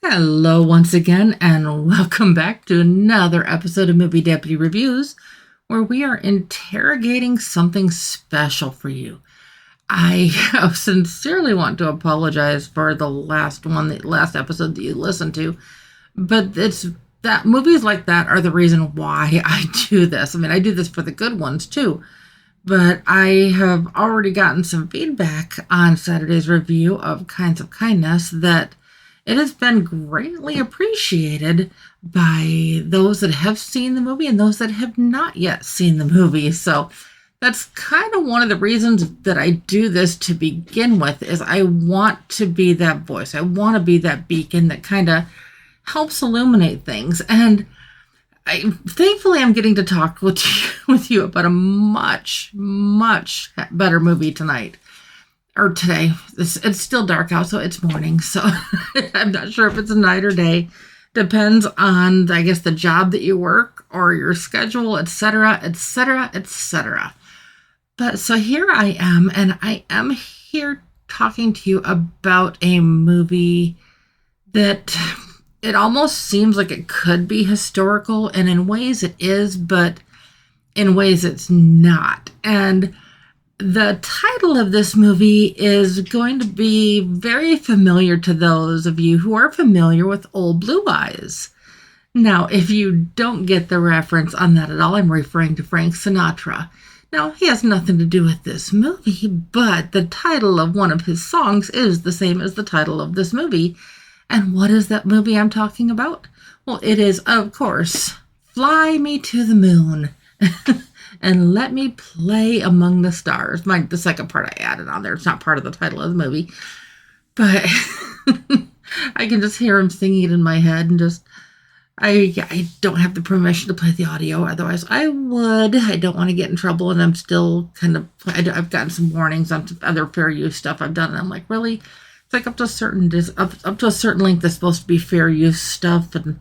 Hello once again, and welcome back to another episode of Movie Deputy Reviews, where we are interrogating something special for you. I sincerely want to apologize for the last episode that you listened to, but it's that movies like that are the reason why I do this. I mean, I do this for the good ones too, but I have already gotten some feedback on Saturday's review of Kinds of Kindness that it has been greatly appreciated by those that have seen the movie and those that have not yet seen the movie. So that's kind of one of the reasons that I do this to begin with, is I want to be that voice. I want to be that beacon that kind of helps illuminate things. And thankfully, I'm getting to talk with you about a much, much better movie tonight. Or today. It's still dark out, so it's morning. So I'm not sure if it's night or day. Depends on, I guess, the job that you work or your schedule, etc., etc., etc. But so here I am, and I am here talking to you about a movie that it almost seems like it could be historical, and in ways it is, but in ways it's not. And the title of this movie is going to be very familiar to those of you who are familiar with Old Blue Eyes. Now, if you don't get the reference on that at all, I'm referring to Frank Sinatra. Now, he has nothing to do with this movie, but the title of one of his songs is the same as the title of this movie. And what is that movie I'm talking about? Well, it is, of course, Fly Me to the Moon. And Let Me Play Among the Stars. The second part I added on there. It's not part of the title of the movie. But I can just hear him singing it in my head. And just, I don't have the permission to play the audio. Otherwise, I would. I don't want to get in trouble. And I'm still kind of, I've gotten some warnings on other fair use stuff I've done. And I'm like, really? It's like up to a certain length that's supposed to be fair use stuff. And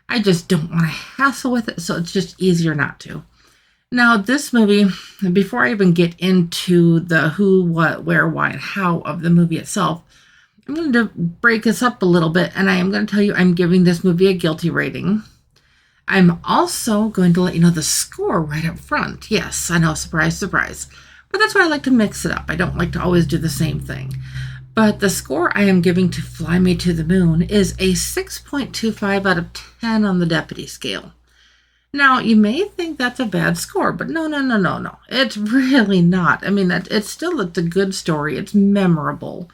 I just don't want to hassle with it. So it's just easier not to. Now, this movie, before I even get into the who, what, where, why, and how of the movie itself, I'm going to break this up a little bit, and I am going to tell you I'm giving this movie a guilty rating. I'm also going to let you know the score right up front. Yes, I know, surprise, surprise. But that's why I like to mix it up. I don't like to always do the same thing. But the score I am giving to Fly Me to the Moon is a 6.25 out of 10 on the Deputy scale. Now, you may think that's a bad score, but no. It's really not. I mean, it's a good story. It's memorable.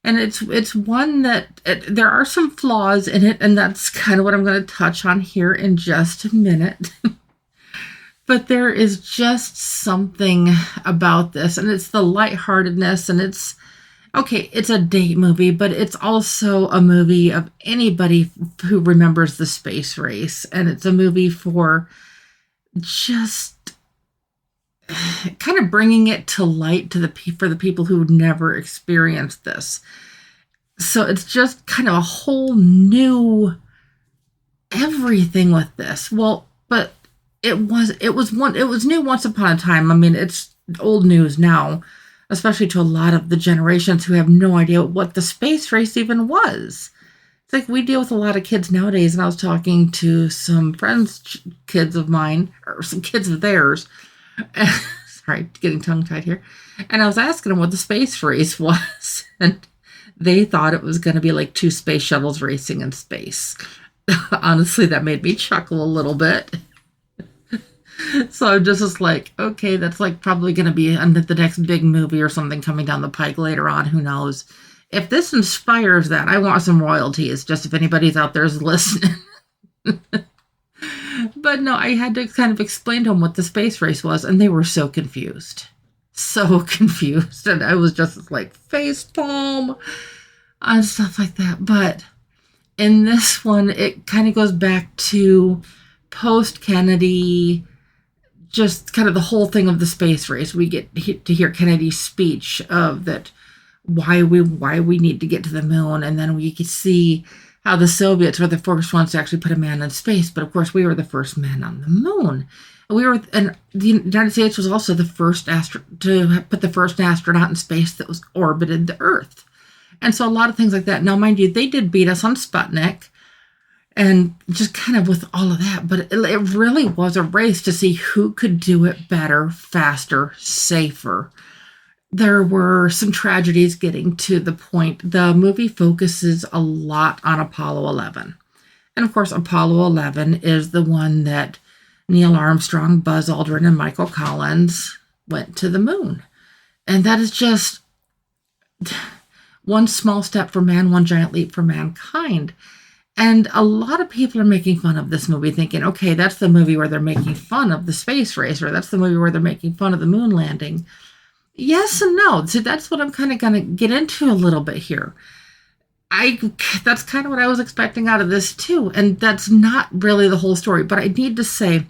And it's one that, there are some flaws in it, and that's kind of what I'm going to touch on here in just a minute. But there is just something about this, and it's the lightheartedness, and it's a date movie, but it's also a movie of anybody who remembers the space race. And it's a movie for just kind of bringing it to light for the people who never experienced this. So it's just kind of a whole new everything with this. Well, but it was new once upon a time. I mean, it's old news now, especially to a lot of the generations who have no idea what the space race even was. It's like we deal with a lot of kids nowadays, and I was talking to some friends, kids of mine, or some kids of theirs. Sorry, getting tongue-tied here. And I was asking them what the space race was, and they thought it was going to be like two space shuttles racing in space. Honestly, that made me chuckle a little bit. So I'm just like, okay, that's like probably going to be the next big movie or something coming down the pike later on. Who knows? If this inspires that, I want some royalties, just if anybody's out there is listening. But no, I had to kind of explain to them what the space race was, and they were so confused. So confused. And I was just like facepalm and stuff like that. But in this one, it kind of goes back to post-Kennedy, just kind of the whole thing of the space race. We get to hear Kennedy's speech of that, why we need to get to the moon. And then we could see how the Soviets were the first ones to actually put a man in space. But of course, we were the first men on the moon. And the United States was also the first to put the first astronaut in space that was orbited the Earth. And so a lot of things like that. Now, mind you, they did beat us on Sputnik and just kind of with all of that. But it really was a race to see who could do it better, faster, safer. There were some tragedies getting to the point. The movie focuses a lot on Apollo 11. And of course, Apollo 11 is the one that Neil Armstrong, Buzz Aldrin, and Michael Collins went to the moon. And that is just one small step for man, one giant leap for mankind. And a lot of people are making fun of this movie thinking, okay, that's the movie where they're making fun of the space race, or that's the movie where they're making fun of the moon landing. Yes and no. So that's what I'm kind of going to get into a little bit here. That's kind of what I was expecting out of this too. And that's not really the whole story. But I need to say,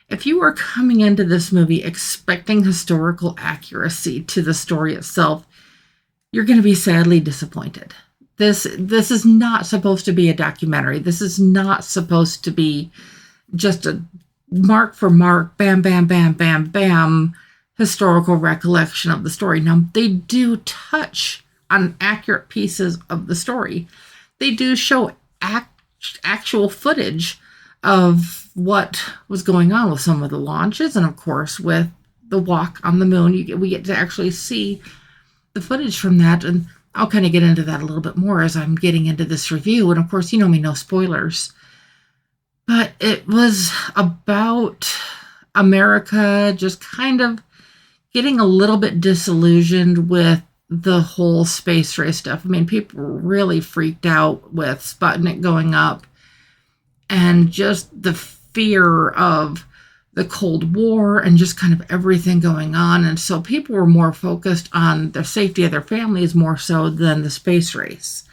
if you are coming into this movie expecting historical accuracy to the story itself, you're going to be sadly disappointed. This is not supposed to be a documentary. This is not supposed to be just a mark for mark, bam, bam, bam, bam, bam, historical recollection of the story. Now, they do touch on accurate pieces of the story. They do show actual footage of what was going on with some of the launches, and of course with the walk on the moon. We get to actually see the footage from that, and I'll kind of get into that a little bit more as I'm getting into this review. And of course, you know me, no spoilers. But it was about America just kind of getting a little bit disillusioned with the whole space race stuff. I mean, people were really freaked out with Sputnik going up and just the fear of the Cold War and just kind of everything going on. And so people were more focused on the safety of their families more so than the space race.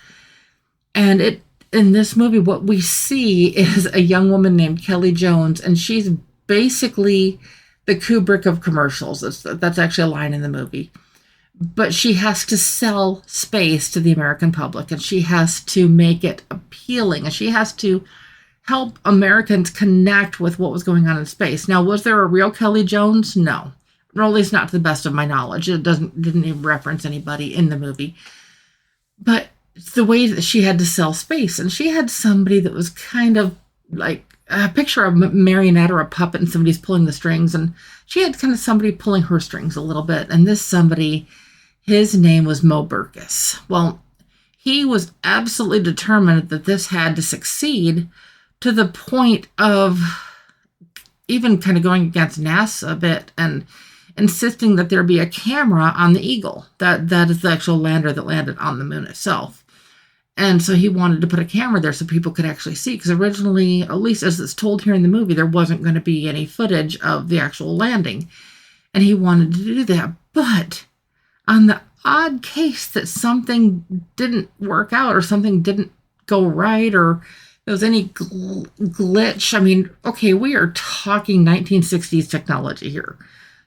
And in this movie, what we see is a young woman named Kelly Jones, and she's basically the Kubrick of commercials. That's actually a line in the movie. But she has to sell space to the American public, and she has to make it appealing, and she has to help Americans connect with what was going on in space. Now, was there a real Kelly Jones? No. Or at least not to the best of my knowledge. It didn't even reference anybody in the movie. But it's the way that she had to sell space. And she had somebody that was kind of like a picture of a marionette or a puppet, and somebody's pulling the strings. And she had kind of somebody pulling her strings a little bit. And this somebody, his name was Mo Berkus. Well, he was absolutely determined that this had to succeed, to the point of even kind of going against NASA a bit and insisting that there be a camera on the Eagle. That is the actual lander that landed on the moon itself. And so he wanted to put a camera there so people could actually see, because originally, at least as it's told here in the movie, there wasn't going to be any footage of the actual landing. And he wanted to do that. But on the odd case that something didn't work out or something didn't go right, or there was any glitch. I mean, okay, we are talking 1960s technology here.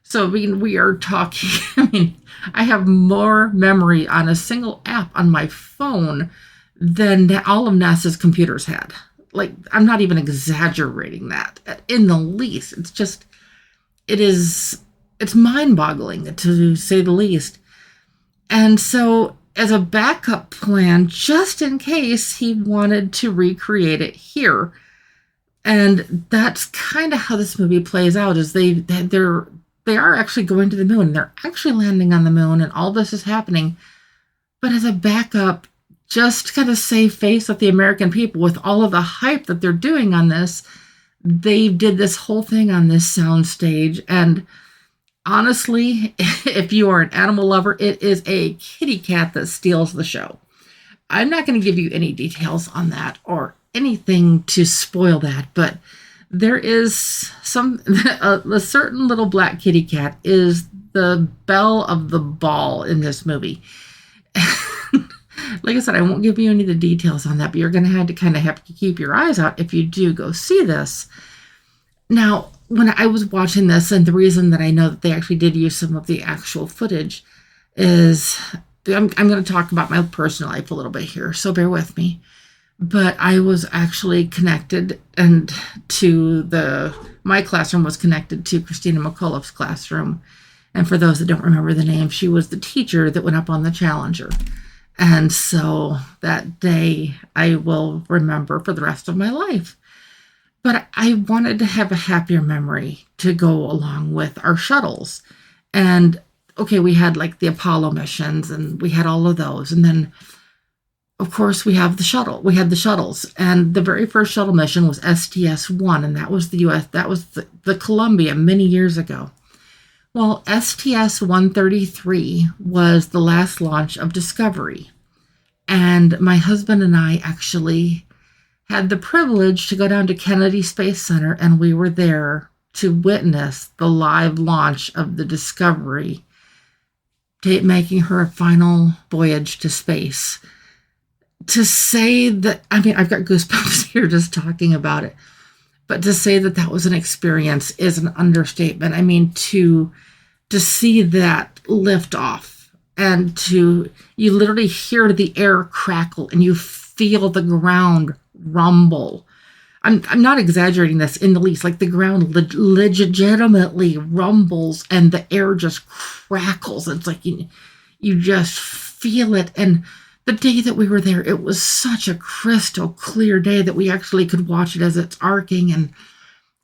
So, I mean, we are talking, I have more memory on a single app on my phone than all of NASA's computers had. Like, I'm not even exaggerating that in the least. It's just, it's mind-boggling, to say the least. And so, as a backup plan, just in case he wanted to recreate it here. And that's kind of how this movie plays out, is they are actually going to the moon, and they're actually landing on the moon, and all this is happening. But as a backup, just to kind of save face with the American people with all of the hype that they're doing on this, they did this whole thing on this sound stage. And honestly, if you are an animal lover, it is a kitty cat that steals the show. I'm not going to give you any details on that or anything to spoil that, but there is a certain little black kitty cat is the Belle of the ball in this movie. Like I said, I won't give you any of the details on that, but you're going to have to keep your eyes out if you do go see this. Now, when I was watching this, and the reason that I know that they actually did use some of the actual footage is, I'm going to talk about my personal life a little bit here, so bear with me. But I was actually connected, and my classroom was connected to Christina McAuliffe's classroom. And for those that don't remember the name, she was the teacher that went up on the Challenger. And so that day I will remember for the rest of my life. But I wanted to have a happier memory to go along with our shuttles. And okay, we had like the Apollo missions and we had all of those. And then, of course, we had the shuttles. And the very first shuttle mission was STS-1, and that was the US, that was the Columbia many years ago. Well, STS-133 was the last launch of Discovery. And my husband and I actually had the privilege to go down to Kennedy Space Center, and we were there to witness the live launch of the Discovery, making her final voyage to space. To say that, I mean, I've got goosebumps here just talking about it, but to say that that was an experience is an understatement. I mean, to see that lift off and you literally hear the air crackle and you feel the ground rumble. I'm not exaggerating this in the least. Like the ground legitimately rumbles and the air just crackles. It's like you just feel it. And the day that we were there, it was such a crystal clear day that we actually could watch it as it's arcing and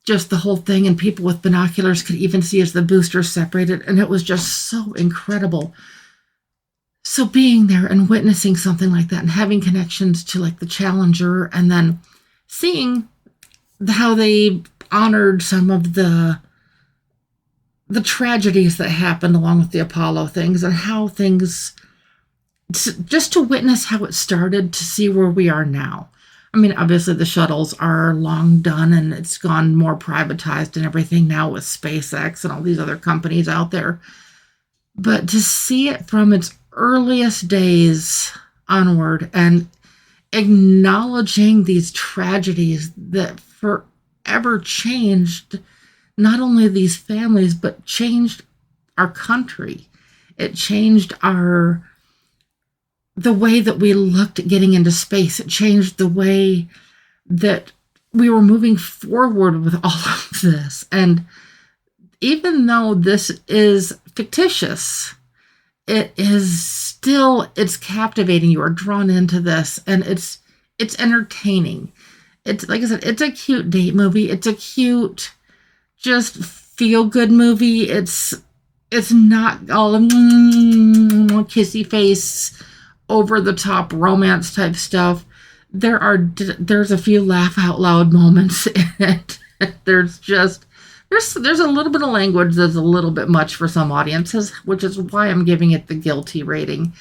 just the whole thing. And people with binoculars could even see as the boosters separated. And it was just so incredible. So being there and witnessing something like that and having connections to like the Challenger, and then seeing how they honored some of the tragedies that happened along with the Apollo things, and how things, just to witness how it started, to see where we are now. I mean, obviously the shuttles are long done and it's gone more privatized and everything now with SpaceX and all these other companies out there. But to see it from its earliest days onward and acknowledging these tragedies that forever changed not only these families, but changed our country. It changed the way that we looked at getting into space. It changed the way that we were moving forward with all of this. And even though this is fictitious, it's captivating. You are drawn into this, and it's entertaining. It's, like I said, it's a cute date movie. It's a cute, just feel-good movie. It's not all kissy face, over-the-top romance type stuff. There's a few laugh out loud moments in it. There's a little bit of language that's a little bit much for some audiences, which is why I'm giving it the guilty rating.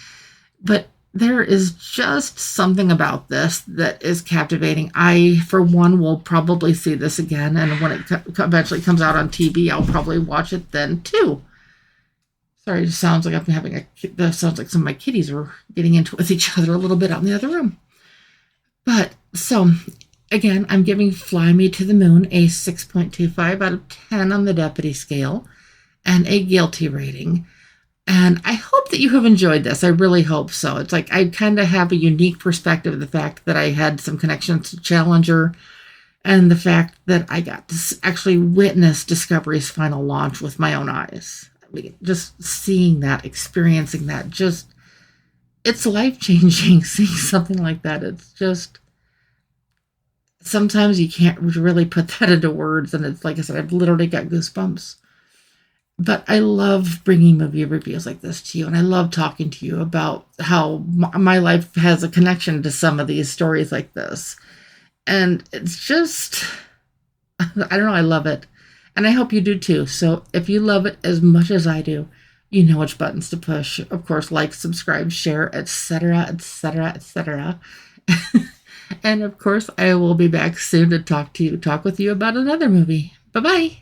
But there is just something about this that is captivating. I, for one, will probably see this again, and when it eventually comes out on TV, I'll probably watch it then too. Sorry, it sounds like that sounds like some of my kitties are getting into it with each other a little bit out in the other room. But, so, again, I'm giving Fly Me to the Moon a 6.25 out of 10 on the deputy scale and a guilty rating. And I hope that you have enjoyed this. I really hope so. It's like I kind of have a unique perspective of the fact that I had some connections to Challenger and the fact that I got to actually witness Discovery's final launch with my own eyes. I mean, just seeing that, experiencing that, it's life-changing seeing something like that. It's just, sometimes you can't really put that into words, and it's like I said, I've literally got goosebumps. But I love bringing movie reviews like this to you, and I love talking to you about how my life has a connection to some of these stories like this. And it's just, I don't know, I love it. And I hope you do too. So if you love it as much as I do, you know which buttons to push. Of course, like, subscribe, share, etc., etc., etc. And of course, I will be back soon to talk with you about another movie. Bye-bye.